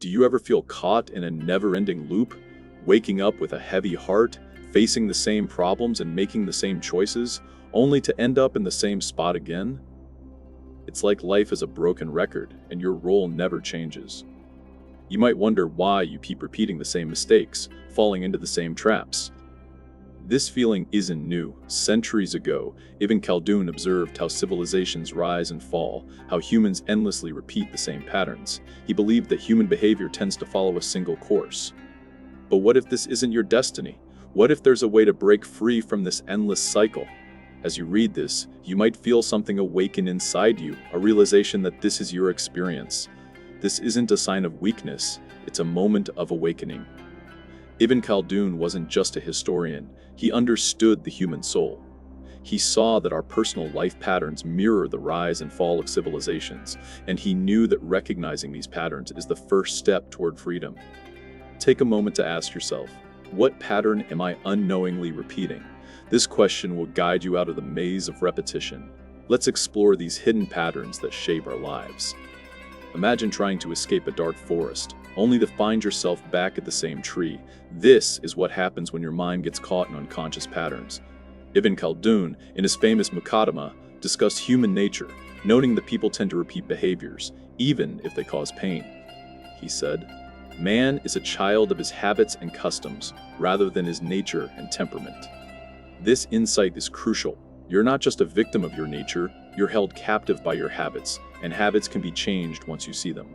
Do you ever feel caught in a never-ending loop, waking up with a heavy heart, facing the same problems and making the same choices, only to end up in the same spot again? It's like life is a broken record, and your role never changes. You might wonder why you keep repeating the same mistakes, falling into the same traps. This feeling isn't new. Centuries ago, Ibn Khaldun observed how civilizations rise and fall, how humans endlessly repeat the same patterns. He believed that human behavior tends to follow a single course. But what if this isn't your destiny? What if there's a way to break free from this endless cycle? As you read this, you might feel something awaken inside you, a realization that this is your experience. This isn't a sign of weakness, it's a moment of awakening. Ibn Khaldun wasn't just a historian, he understood the human soul. He saw that our personal life patterns mirror the rise and fall of civilizations, and he knew that recognizing these patterns is the first step toward freedom. Take a moment to ask yourself, what pattern am I unknowingly repeating? This question will guide you out of the maze of repetition. Let's explore these hidden patterns that shape our lives. Imagine trying to escape a dark forest, only to find yourself back at the same tree. This is what happens when your mind gets caught in unconscious patterns. Ibn Khaldun, in his famous Muqaddimah, discussed human nature, noting that people tend to repeat behaviors, even if they cause pain. He said, "Man is a child of his habits and customs, rather than his nature and temperament." This insight is crucial. You're not just a victim of your nature, you're held captive by your habits, and habits can be changed once you see them.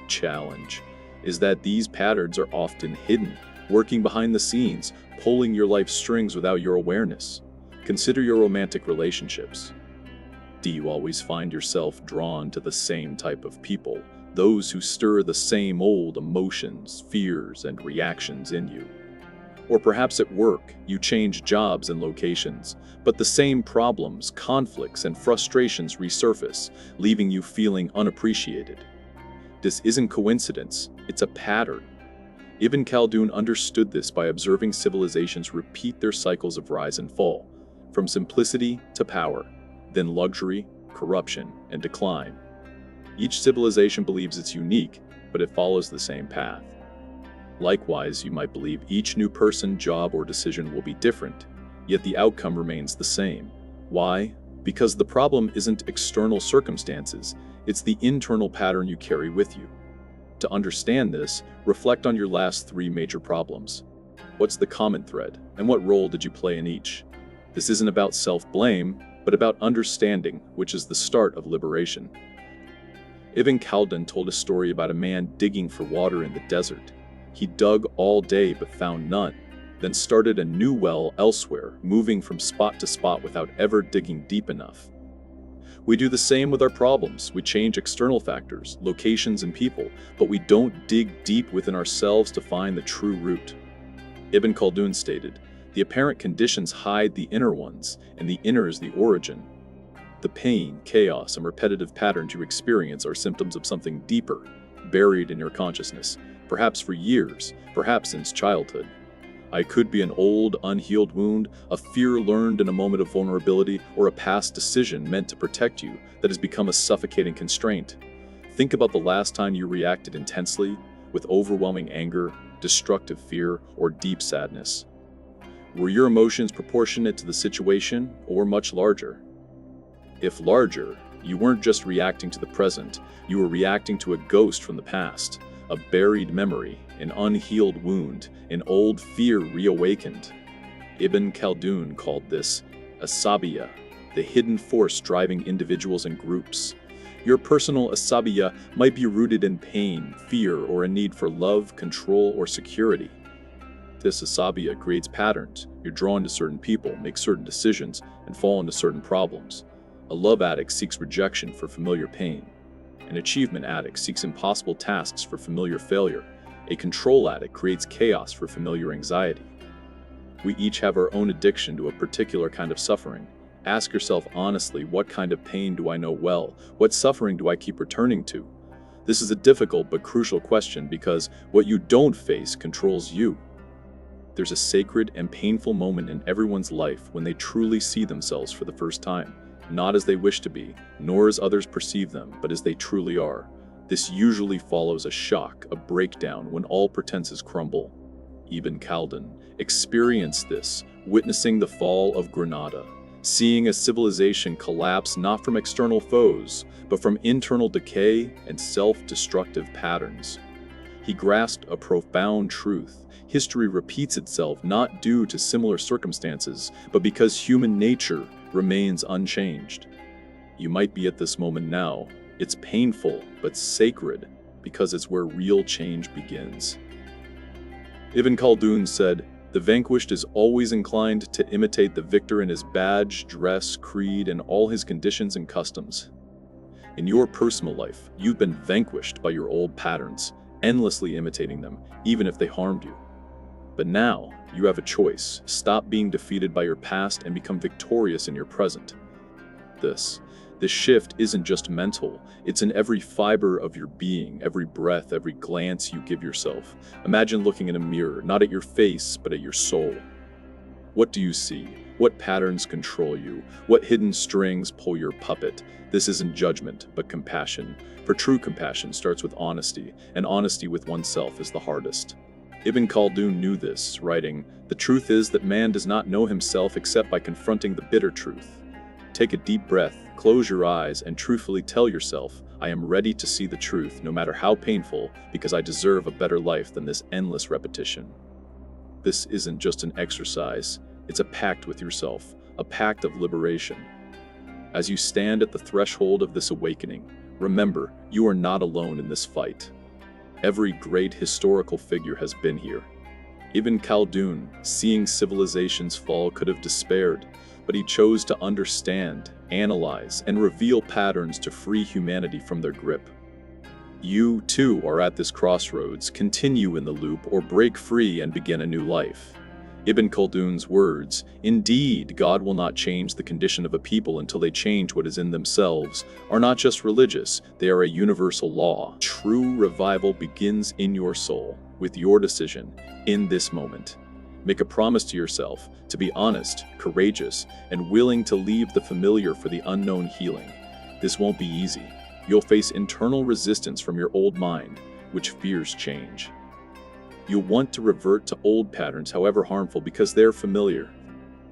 Challenge is that these patterns are often hidden, working behind the scenes, pulling your life strings without your awareness. Consider your romantic relationships. Do you always find yourself drawn to the same type of people, those who stir the same old emotions, fears, and reactions in you? Or perhaps at work, you change jobs and locations, but the same problems, conflicts, and frustrations resurface, leaving you feeling unappreciated. This isn't coincidence, it's a pattern. Ibn Khaldun understood this by observing civilizations repeat their cycles of rise and fall, from simplicity to power, then luxury, corruption, and decline. Each civilization believes it's unique, but it follows the same path. Likewise, you might believe each new person, job, or decision will be different, yet the outcome remains the same. Why? Because the problem isn't external circumstances, it's the internal pattern you carry with you. To understand this, reflect on your last 3 major problems. What's the common thread, and what role did you play in each? This isn't about self-blame, but about understanding, which is the start of liberation. Ibn Khaldun told a story about a man digging for water in the desert. He dug all day but found none, then started a new well elsewhere, moving from spot to spot without ever digging deep enough. We do the same with our problems. We change external factors, locations, and people, but we don't dig deep within ourselves to find the true root. Ibn Khaldun stated, "The apparent conditions hide the inner ones, and the inner is the origin." The pain, chaos, and repetitive patterns you experience are symptoms of something deeper, buried in your consciousness, perhaps for years, perhaps since childhood. It could be an old, unhealed wound, a fear learned in a moment of vulnerability, or a past decision meant to protect you that has become a suffocating constraint. Think about the last time you reacted intensely, with overwhelming anger, destructive fear, or deep sadness. Were your emotions proportionate to the situation, or much larger? If larger, you weren't just reacting to the present, you were reacting to a ghost from the past. A buried memory, an unhealed wound, an old fear reawakened. Ibn Khaldun called this asabiya, the hidden force driving individuals and groups. Your personal asabiya might be rooted in pain, fear, or a need for love, control, or security. This asabiya creates patterns. You're drawn to certain people, make certain decisions, and fall into certain problems. A love addict seeks rejection for familiar pain. An achievement addict seeks impossible tasks for familiar failure. A control addict creates chaos for familiar anxiety. We each have our own addiction to a particular kind of suffering. Ask yourself honestly, what kind of pain do I know well? What suffering do I keep returning to? This is a difficult but crucial question because what you don't face controls you. There's a sacred and painful moment in everyone's life when they truly see themselves for the first time. Not as they wish to be, nor as others perceive them, but as they truly are. This usually follows a shock, a breakdown, when all pretenses crumble. Ibn Khaldun experienced this, witnessing the fall of Granada, seeing a civilization collapse not from external foes, but from internal decay and self-destructive patterns. He grasped a profound truth. History repeats itself not due to similar circumstances, but because human nature remains unchanged. You might be at this moment now. It's painful, but sacred, because it's where real change begins. Ibn Khaldun said, "The vanquished is always inclined to imitate the victor in his badge, dress, creed, and all his conditions and customs." In your personal life, you've been vanquished by your old patterns, endlessly imitating them, even if they harmed you. But now, you have a choice. Stop being defeated by your past and become victorious in your present. This shift isn't just mental, it's in every fiber of your being, every breath, every glance you give yourself. Imagine looking in a mirror, not at your face, but at your soul. What do you see? What patterns control you? What hidden strings pull your puppet? This isn't judgment, but compassion. For true compassion starts with honesty, and honesty with oneself is the hardest. Ibn Khaldun knew this, writing, "The truth is that man does not know himself except by confronting the bitter truth." Take a deep breath, close your eyes, and truthfully tell yourself, "I am ready to see the truth, no matter how painful, because I deserve a better life than this endless repetition." This isn't just an exercise, it's a pact with yourself, a pact of liberation. As you stand at the threshold of this awakening, remember, you are not alone in this fight. Every great historical figure has been here. Ibn Khaldun, seeing civilizations fall, could have despaired, but he chose to understand, analyze, and reveal patterns to free humanity from their grip. You, too, are at this crossroads. Continue in the loop or break free and begin a new life. Ibn Khaldun's words, "Indeed, God will not change the condition of a people until they change what is in themselves," are not just religious, they are a universal law. True revival begins in your soul, with your decision, in this moment. Make a promise to yourself to be honest, courageous, and willing to leave the familiar for the unknown healing. This won't be easy. You'll face internal resistance from your old mind, which fears change. You'll want to revert to old patterns, however harmful, because they're familiar.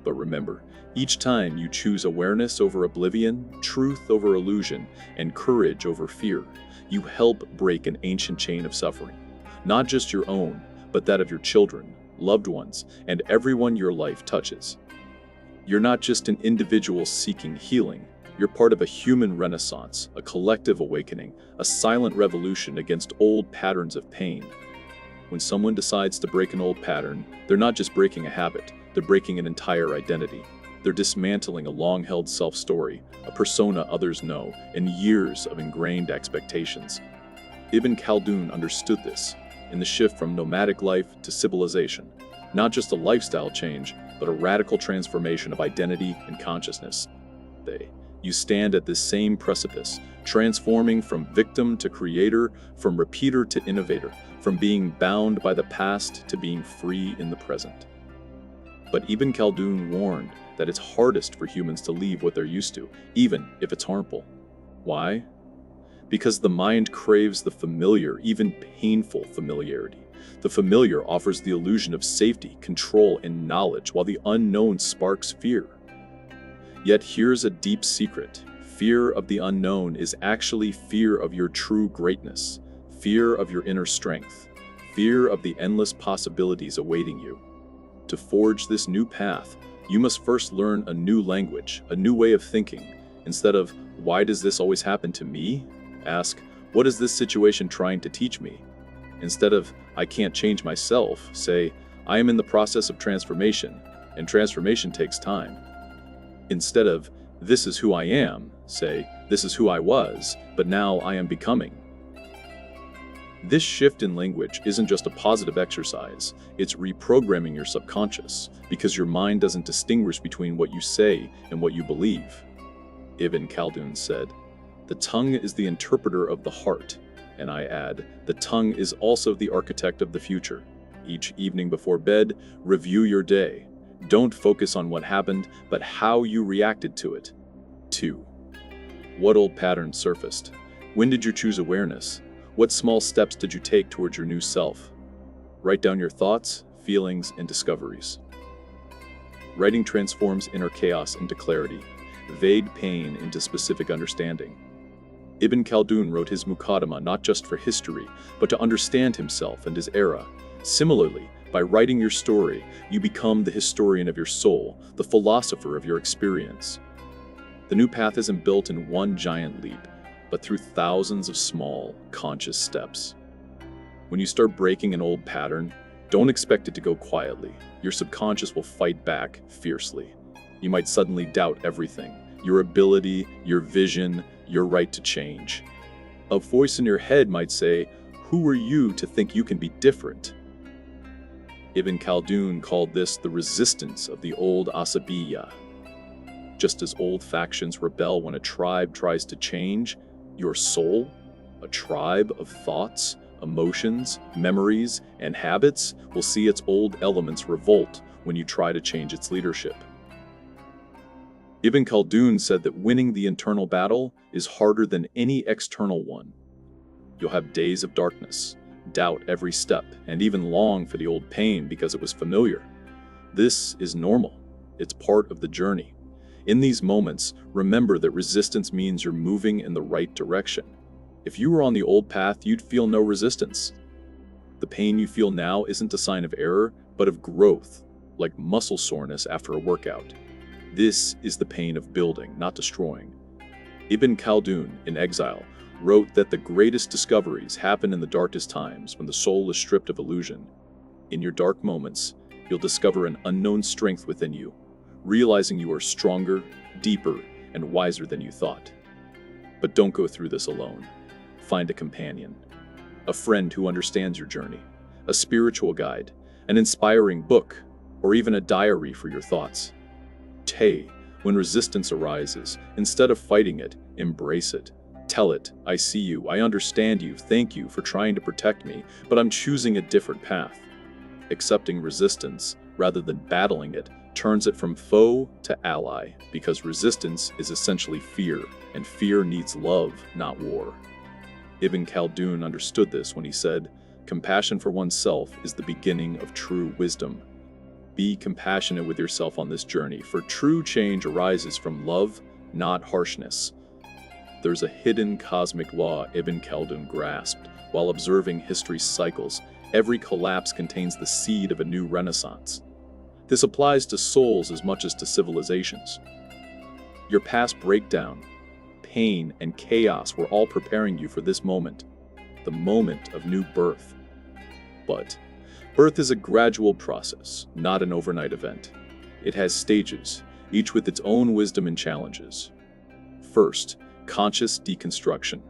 But remember, each time you choose awareness over oblivion, truth over illusion, and courage over fear, you help break an ancient chain of suffering. Not just your own, but that of your children, loved ones, and everyone your life touches. You're not just an individual seeking healing, you're part of a human renaissance, a collective awakening, a silent revolution against old patterns of pain. When someone decides to break an old pattern, they're not just breaking a habit, they're breaking an entire identity. They're dismantling a long-held self-story, a persona others know, and years of ingrained expectations. Ibn Khaldun understood this in the shift from nomadic life to civilization. Not just a lifestyle change, but a radical transformation of identity and consciousness. You stand at this same precipice, transforming from victim to creator, from repeater to innovator, from being bound by the past to being free in the present. But Ibn Khaldun warned that it's hardest for humans to leave what they're used to, even if it's harmful. Why? Because the mind craves the familiar, even painful familiarity. The familiar offers the illusion of safety, control, and knowledge, while the unknown sparks fear. Yet here's a deep secret. Fear of the unknown is actually fear of your true greatness, fear of your inner strength, fear of the endless possibilities awaiting you. To forge this new path, you must first learn a new language, a new way of thinking. Instead of, "Why does this always happen to me?" ask, "What is this situation trying to teach me?" Instead of, "I can't change myself," say, "I am in the process of transformation, and transformation takes time." Instead of, "This is who I am," say, "This is who I was, but now I am becoming." This shift in language isn't just a positive exercise, it's reprogramming your subconscious, because your mind doesn't distinguish between what you say and what you believe. Ibn Khaldun said, "The tongue is the interpreter of the heart," and I add, the tongue is also the architect of the future. Each evening before bed, review your day. Don't focus on what happened, but how you reacted to it. 2. What old patterns surfaced? When did you choose awareness? What small steps did you take towards your new self? Write down your thoughts, feelings, and discoveries. Writing transforms inner chaos into clarity, vague pain into specific understanding. Ibn Khaldun wrote his Muqaddimah not just for history, but to understand himself and his era. Similarly, by writing your story, you become the historian of your soul, the philosopher of your experience. The new path isn't built in one giant leap, but through thousands of small, conscious steps. When you start breaking an old pattern, don't expect it to go quietly. Your subconscious will fight back fiercely. You might suddenly doubt everything: your ability, your vision, your right to change. A voice in your head might say, "Who are you to think you can be different?" Ibn Khaldun called this the resistance of the old Asabiyya. Just as old factions rebel when a tribe tries to change, your soul, a tribe of thoughts, emotions, memories, and habits, will see its old elements revolt when you try to change its leadership. Ibn Khaldun said that winning the internal battle is harder than any external one. You'll have days of darkness, doubt every step, and even long for the old pain because it was familiar. This is normal. It's part of the journey. In these moments, remember that resistance means you're moving in the right direction. If you were on the old path, you'd feel no resistance. The pain you feel now isn't a sign of error, but of growth, like muscle soreness after a workout. This is the pain of building, not destroying. Ibn Khaldun, in exile, wrote that the greatest discoveries happen in the darkest times when the soul is stripped of illusion. In your dark moments, you'll discover an unknown strength within you, realizing you are stronger, deeper, and wiser than you thought. But don't go through this alone. Find a companion, a friend who understands your journey, a spiritual guide, an inspiring book, or even a diary for your thoughts. When resistance arises, instead of fighting it, embrace it. Tell it, "I see you, I understand you, thank you for trying to protect me, but I'm choosing a different path." Accepting resistance, rather than battling it, turns it from foe to ally, because resistance is essentially fear, and fear needs love, not war. Ibn Khaldun understood this when he said, "Compassion for oneself is the beginning of true wisdom." Be compassionate with yourself on this journey, for true change arises from love, not harshness. There's a hidden cosmic law Ibn Khaldun grasped. While observing history's cycles, every collapse contains the seed of a new renaissance. This applies to souls as much as to civilizations. Your past breakdown, pain, and chaos were all preparing you for this moment, the moment of new birth. But birth is a gradual process, not an overnight event. It has stages, each with its own wisdom and challenges. First, conscious deconstruction.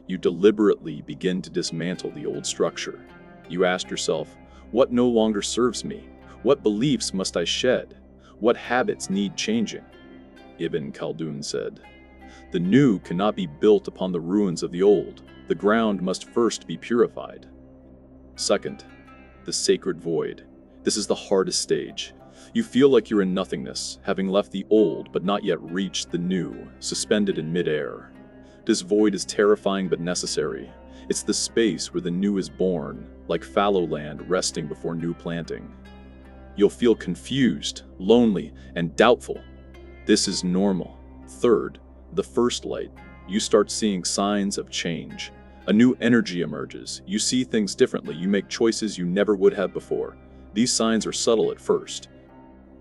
You deliberately begin to dismantle the old structure. You ask yourself, what no longer serves me? What beliefs must I shed? What habits need changing? Ibn Khaldun said, "The new cannot be built upon the ruins of the old. The ground must first be purified." Second, the sacred void. This is the hardest stage. You feel like you're in nothingness, having left the old but not yet reached the new, suspended in midair. This void is terrifying but necessary. It's the space where the new is born, like fallow land resting before new planting. You'll feel confused, lonely, and doubtful. This is normal. Third, the first light. You start seeing signs of change. A new energy emerges. You see things differently. You make choices you never would have before. These signs are subtle at first.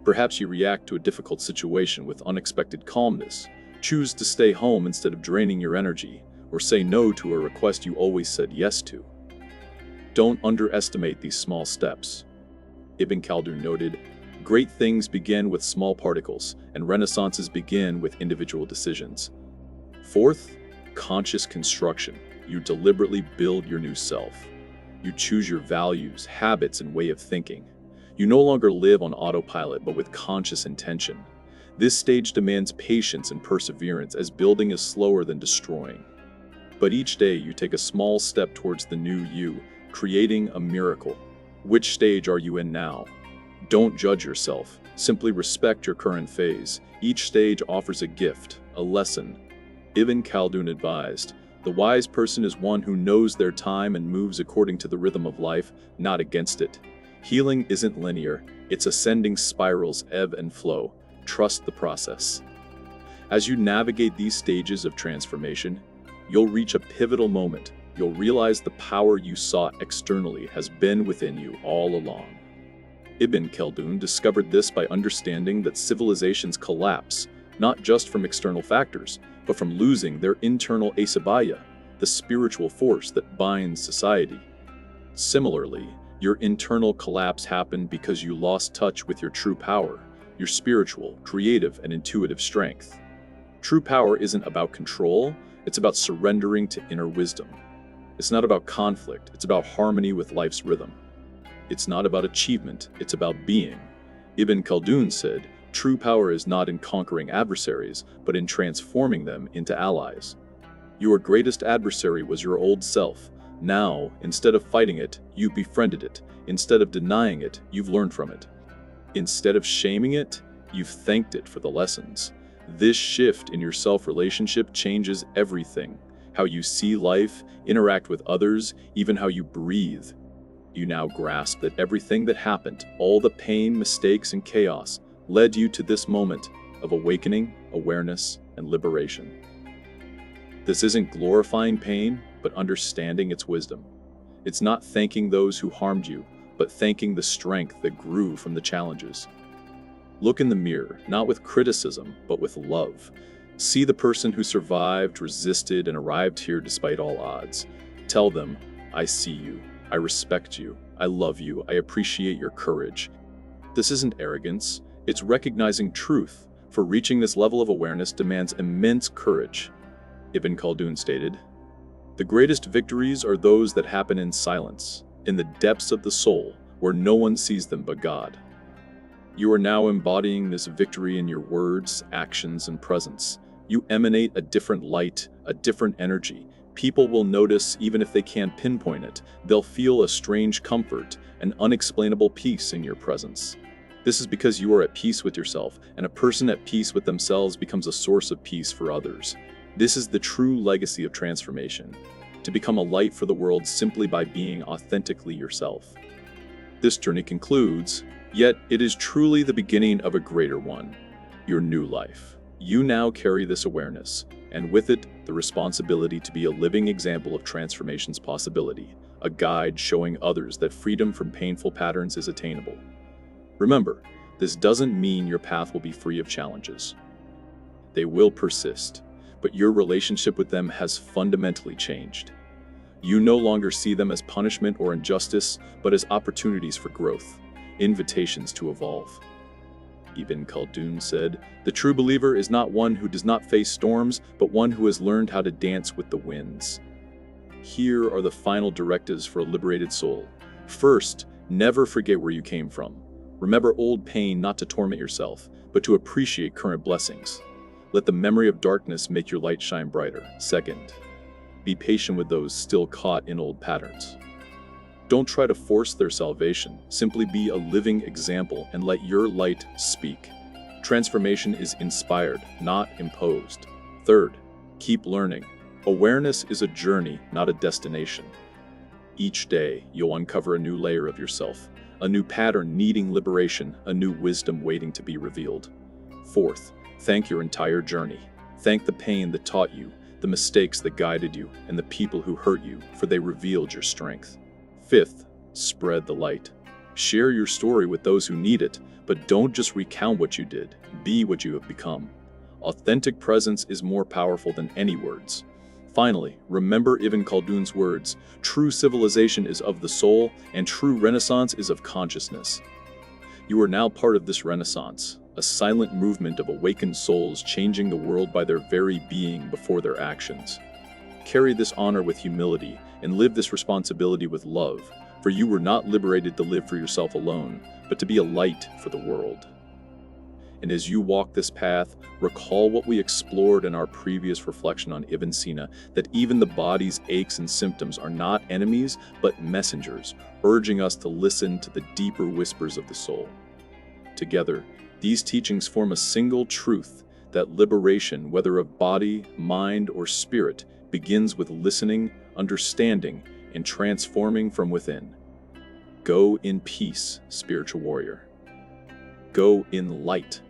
Perhaps you react to a difficult situation with unexpected calmness, choose to stay home instead of draining your energy, or say no to a request you always said yes to. Don't underestimate these small steps. Ibn Khaldun noted, "Great things begin with small particles, and renaissances begin with individual decisions." Fourth, conscious construction. You deliberately build your new self. You choose your values, habits, and way of thinking. You no longer live on autopilot, but with conscious intention. This stage demands patience and perseverance, as building is slower than destroying. But each day you take a small step towards the new you, creating a miracle. Which stage are you in now? Don't judge yourself. Simply respect your current phase. Each stage offers a gift, a lesson. Ibn Khaldun advised, The wise person is one who knows their time and moves according to the rhythm of life, not against it. Healing isn't linear, its ascending spirals ebb and flow. Trust the process. As you navigate these stages of transformation, you'll reach a pivotal moment. You'll realize the power you sought externally has been within you all along. Ibn Khaldun discovered this by understanding that civilizations collapse, not just from external factors, but from losing their internal asabaya, the spiritual force that binds society. Similarly, your internal collapse happened because you lost touch with your true power, your spiritual, creative, and intuitive strength. True power isn't about control, it's about surrendering to inner wisdom. It's not about conflict, it's about harmony with life's rhythm. It's not about achievement, it's about being. Ibn Khaldun said, true power is not in conquering adversaries, but in transforming them into allies. Your greatest adversary was your old self. Now, instead of fighting it, you've befriended it. Instead of denying it, you've learned from it. Instead of shaming it, you've thanked it for the lessons. This shift in your self-relationship changes everything. How you see life, interact with others, even how you breathe. You now grasp that everything that happened, all the pain, mistakes, and chaos, led you to this moment of awakening, awareness, and liberation. This isn't glorifying pain, but understanding its wisdom. It's not thanking those who harmed you, but thanking the strength that grew from the challenges. Look in the mirror, not with criticism, but with love. See the person who survived, resisted, and arrived here despite all odds. Tell them, I see you, I respect you, I love you, I appreciate your courage. This isn't arrogance, it's recognizing truth, for reaching this level of awareness demands immense courage. Ibn Khaldun stated, the greatest victories are those that happen in silence, in the depths of the soul, where no one sees them but God. You are now embodying this victory in your words, actions, and presence. You emanate a different light, a different energy. People will notice even if they can't pinpoint it. They'll feel a strange comfort, an unexplainable peace in your presence. This is because you are at peace with yourself, and a person at peace with themselves becomes a source of peace for others. This is the true legacy of transformation, to become a light for the world simply by being authentically yourself. This journey concludes, yet it is truly the beginning of a greater one, your new life. You now carry this awareness, and with it, the responsibility to be a living example of transformation's possibility, a guide showing others that freedom from painful patterns is attainable. Remember, this doesn't mean your path will be free of challenges. They will persist, but your relationship with them has fundamentally changed. You no longer see them as punishment or injustice, but as opportunities for growth, invitations to evolve. Ibn Khaldun said, the true believer is not one who does not face storms, but one who has learned how to dance with the winds. Here are the final directives for a liberated soul. First, never forget where you came from. Remember old pain not to torment yourself, but to appreciate current blessings. Let the memory of darkness make your light shine brighter. Second, be patient with those still caught in old patterns. Don't try to force their salvation. Simply be a living example and let your light speak. Transformation is inspired, not imposed. Third, keep learning. Awareness is a journey, not a destination. Each day, you'll uncover a new layer of yourself, a new pattern needing liberation, a new wisdom waiting to be revealed. Fourth, thank your entire journey. Thank the pain that taught you, the mistakes that guided you, and the people who hurt you, for they revealed your strength. Fifth, spread the light. Share your story with those who need it, but don't just recount what you did. Be what you have become. Authentic presence is more powerful than any words. Finally, remember Ibn Khaldun's words, true civilization is of the soul, and true renaissance is of consciousness. You are now part of this renaissance, a silent movement of awakened souls changing the world by their very being before their actions. Carry this honor with humility and live this responsibility with love, for you were not liberated to live for yourself alone, but to be a light for the world. And as you walk this path, recall what we explored in our previous reflection on Ibn Sina, that even the body's aches and symptoms are not enemies, but messengers, urging us to listen to the deeper whispers of the soul. Together, these teachings form a single truth, that liberation, whether of body, mind, or spirit, begins with listening, understanding, and transforming from within. Go in peace, spiritual warrior. Go in light.